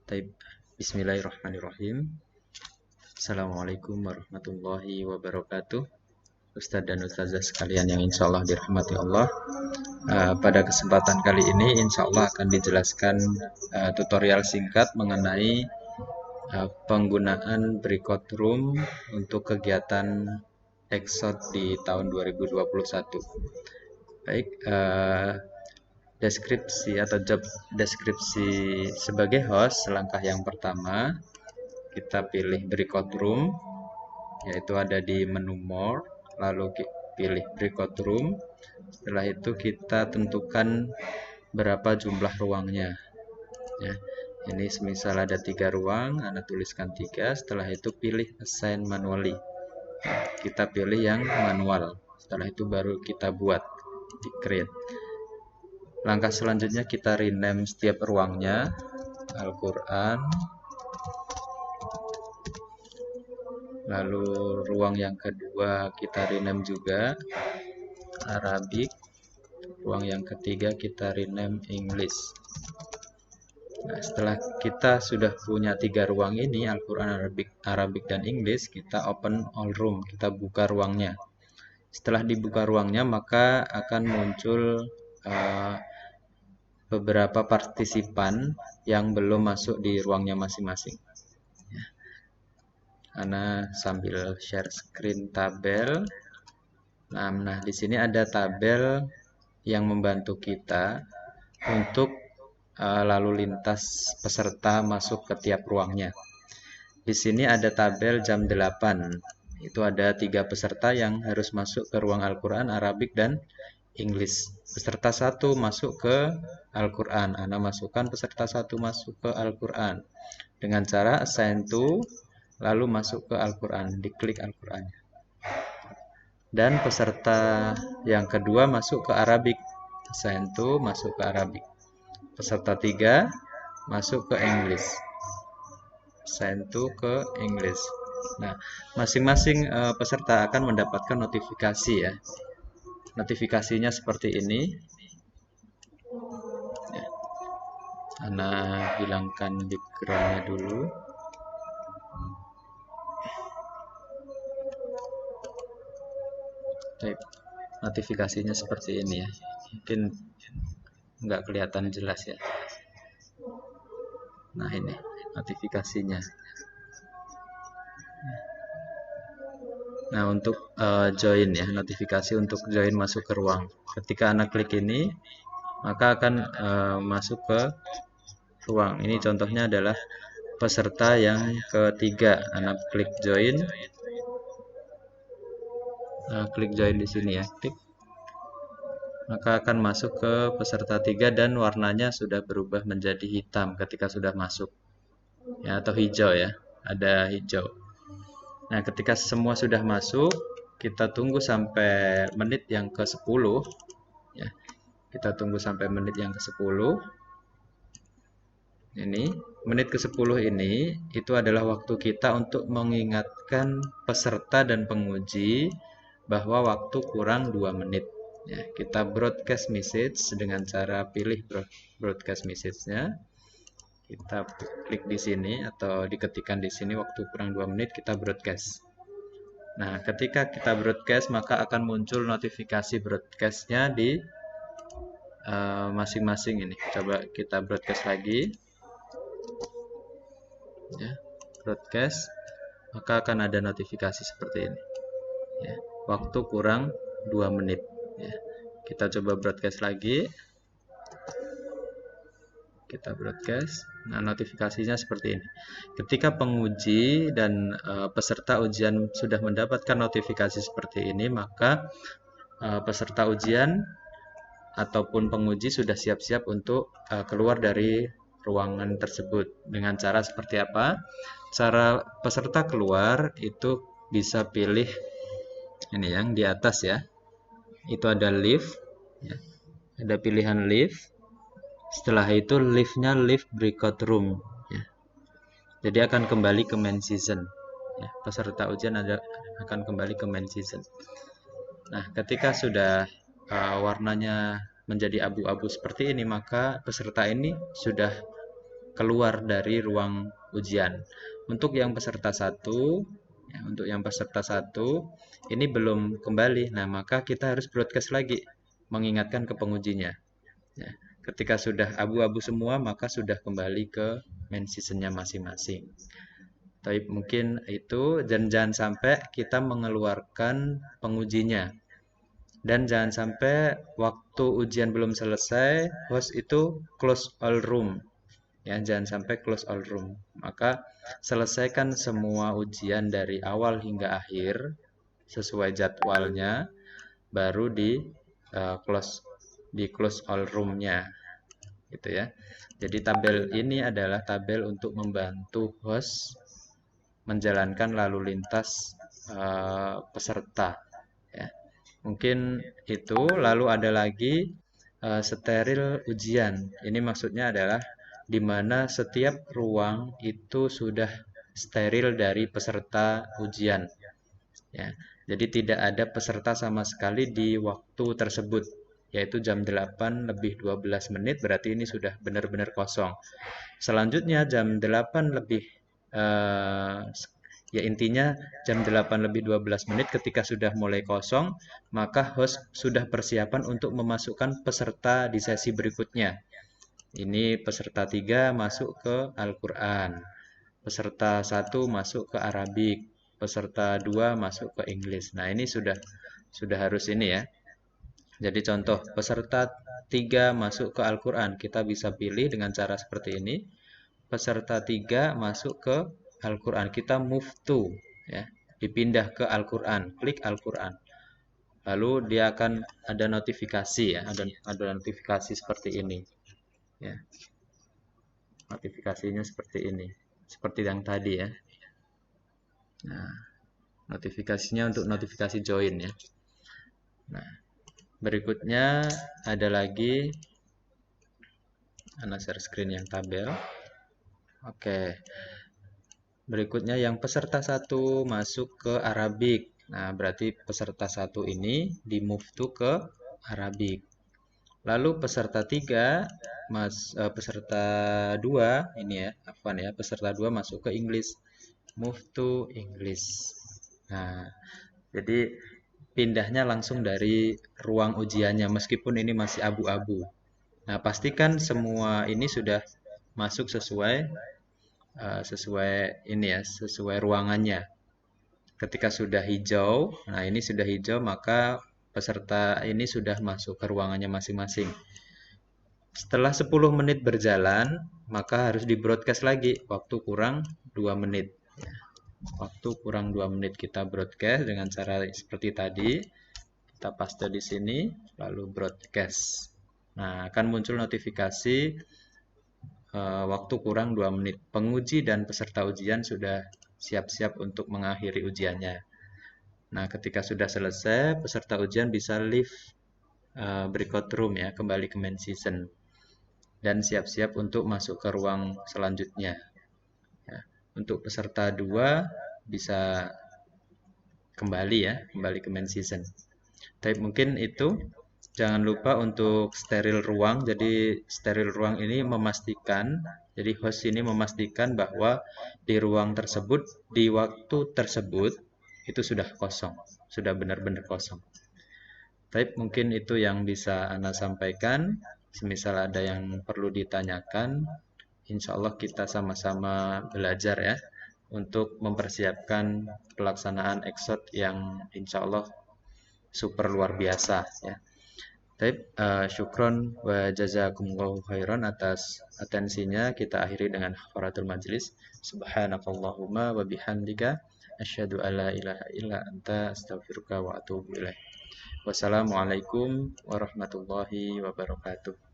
Taib. Bismillahirrahmanirrahim. Assalamualaikum warahmatullahi wabarakatuh. Ustadz dan Ustazah sekalian yang insya Allah dirahmati Allah. Pada kesempatan kali ini insya Allah akan dijelaskan tutorial singkat mengenai penggunaan breakout room untuk kegiatan Exot di tahun 2021. Baik, deskripsi atau job deskripsi sebagai host. Langkah yang pertama, kita pilih breakout room, yaitu ada di menu more, lalu pilih breakout room. Setelah itu kita tentukan berapa jumlah ruangnya ya. Ini semisal ada 3 ruang, Anda tuliskan 3. Setelah itu pilih assign manually, kita pilih yang manual. Setelah itu baru kita buat di create. Langkah selanjutnya kita rename setiap ruangnya, Al-Quran. Lalu ruang yang kedua kita rename juga Arabic. Ruang yang ketiga kita rename English. Nah, setelah kita sudah punya 3 ruang ini, Al-Quran, Arabic dan English, kita open all room, kita buka ruangnya. Setelah dibuka ruangnya, maka akan muncul beberapa partisipan yang belum masuk di ruangnya masing-masing. Ana sambil share screen tabel. Nah, di sini ada tabel yang membantu kita untuk lalu lintas peserta masuk ke tiap ruangnya. Di sini ada tabel jam 8. Itu ada 3 peserta yang harus masuk ke ruang Al-Quran, Arabic, dan English. Peserta 1 masuk ke Al-Quran. Ana masukkan peserta 1 masuk ke Al-Quran dengan cara assign to, lalu masuk ke Al-Quran, diklik Al-Quran. Dan peserta yang kedua masuk ke Arabic, assign to, masuk ke Arabic. Peserta 3 masuk ke English, assign to ke English. Nah, masing-masing peserta akan mendapatkan notifikasi ya. Notifikasinya seperti ini. Ya. Ana hilangkan backgroundnya dulu. Notifikasinya seperti ini ya. Mungkin nggak kelihatan jelas ya. Nah, ini notifikasinya. Nah, untuk join ya, notifikasi untuk join masuk ke ruang. Ketika Anda klik ini, maka akan masuk ke ruang. Ini contohnya adalah peserta yang ketiga. Anda klik join. Klik join di sini ya, klik. Maka akan masuk ke peserta 3 dan warnanya sudah berubah menjadi hitam ketika sudah masuk. Ya, atau hijau ya. Ada hijau. Nah, ketika semua sudah masuk, kita tunggu sampai menit yang ke-10 ya. Kita tunggu sampai menit yang ke-10. Ini menit ke-10 ini itu adalah waktu kita untuk mengingatkan peserta dan penguji bahwa waktu kurang 2 menit. Ya, kita broadcast message dengan cara pilih broadcast message-nya. Kita klik di sini atau diketikkan di sini waktu kurang 2 menit, kita broadcast. Nah, ketika kita broadcast maka akan muncul notifikasi broadcast-nya di masing-masing ini. Coba kita broadcast lagi. Ya, broadcast, maka akan ada notifikasi seperti ini. Ya, waktu kurang 2 menit. Ya, kita coba broadcast lagi. Kita broadcast. Nah, notifikasinya seperti ini. Ketika penguji dan peserta ujian sudah mendapatkan notifikasi seperti ini, maka peserta ujian ataupun penguji sudah siap-siap untuk keluar dari ruangan tersebut. Dengan cara seperti apa? Cara peserta keluar itu bisa pilih ini yang di atas ya. Itu ada leave ya. Ada pilihan leave. Setelah itu leave-nya leave breakout room ya. Jadi akan kembali ke main season ya. Peserta ujian akan kembali ke main season. Nah, ketika sudah warnanya menjadi abu-abu seperti ini, maka peserta ini sudah keluar dari ruang ujian. Untuk yang peserta satu, ini belum kembali. Nah, maka kita harus broadcast lagi, mengingatkan ke pengujinya. Ya, ketika sudah abu-abu semua, maka sudah kembali ke main seasonnya masing-masing. Tapi mungkin itu, dan jangan sampai kita mengeluarkan pengujinya. Dan jangan sampai waktu ujian belum selesai, host itu close all room. Ya, jangan sampai close all room. Maka selesaikan semua ujian dari awal hingga akhir sesuai jadwalnya, baru di close all room-nya, gitu ya. Jadi tabel ini adalah tabel untuk membantu host menjalankan lalu lintas peserta. Ya. Mungkin itu. Lalu ada lagi steril ujian. Ini maksudnya adalah di mana setiap ruang itu sudah steril dari peserta ujian. Ya. Jadi tidak ada peserta sama sekali di waktu tersebut, yaitu jam 8 lebih 12 menit, berarti ini sudah benar-benar kosong. Selanjutnya jam 8 lebih ya intinya jam 8 lebih 12 menit ketika sudah mulai kosong, maka host sudah persiapan untuk memasukkan peserta di sesi berikutnya. Ini peserta 3 masuk ke Al-Quran, peserta 1 masuk ke Arabik, peserta 2 masuk ke Inggris. Nah, ini sudah harus ini ya. Jadi contoh, peserta 3 masuk ke Al-Quran, kita bisa pilih dengan cara seperti ini. Peserta 3 masuk ke Al-Quran, kita move to, ya, dipindah ke Al-Quran, klik Al-Quran. Lalu dia akan ada notifikasi ya, ada notifikasi seperti ini. Ya. Notifikasinya seperti ini, seperti yang tadi ya. Nah, notifikasinya untuk notifikasi join ya. Nah, berikutnya ada lagi share screen yang tabel. Oke. Berikutnya yang peserta 1 masuk ke Arabik. Nah, berarti peserta 1 ini di move to ke Arabik. Lalu peserta 3 peserta 2 ini ya, peserta 2 masuk ke English. Move to English. Nah, jadi pindahnya langsung dari ruang ujiannya meskipun ini masih abu-abu. Nah, pastikan semua ini sudah masuk sesuai ini ya, sesuai ruangannya. Ketika sudah hijau, nah ini sudah hijau, maka peserta ini sudah masuk ke ruangannya masing-masing. Setelah 10 menit berjalan, maka harus di broadcast lagi, waktu kurang 2 menit. Waktu kurang 2 menit kita broadcast dengan cara seperti tadi. Kita paste di sini, lalu broadcast. Nah, akan muncul notifikasi waktu kurang 2 menit. Penguji dan peserta ujian sudah siap-siap untuk mengakhiri ujiannya. Nah, ketika sudah selesai, peserta ujian bisa leave breakout room ya, kembali ke main season. Dan siap-siap untuk masuk ke ruang selanjutnya. Ya. Untuk peserta 2 bisa kembali ke main season. Tapi mungkin itu. Jangan lupa untuk steril ruang. Jadi steril ruang ini memastikan, jadi host ini memastikan bahwa di ruang tersebut, di waktu tersebut, itu sudah kosong. Sudah benar-benar kosong. Tapi mungkin itu yang bisa Ana sampaikan. Semisal ada yang perlu ditanyakan, insya Allah kita sama-sama belajar ya, untuk mempersiapkan pelaksanaan EXOD yang insya Allah super luar biasa ya. Baik, syukron wa jazakumullahu khairan atas atensinya. Kita akhiri dengan kafaratul majlis. Subhanakallahumma wa bihamdika asyhadu alla ilaha illa anta astaghfiruka wa atubu ilaik. Wassalamualaikum warahmatullahi wabarakatuh.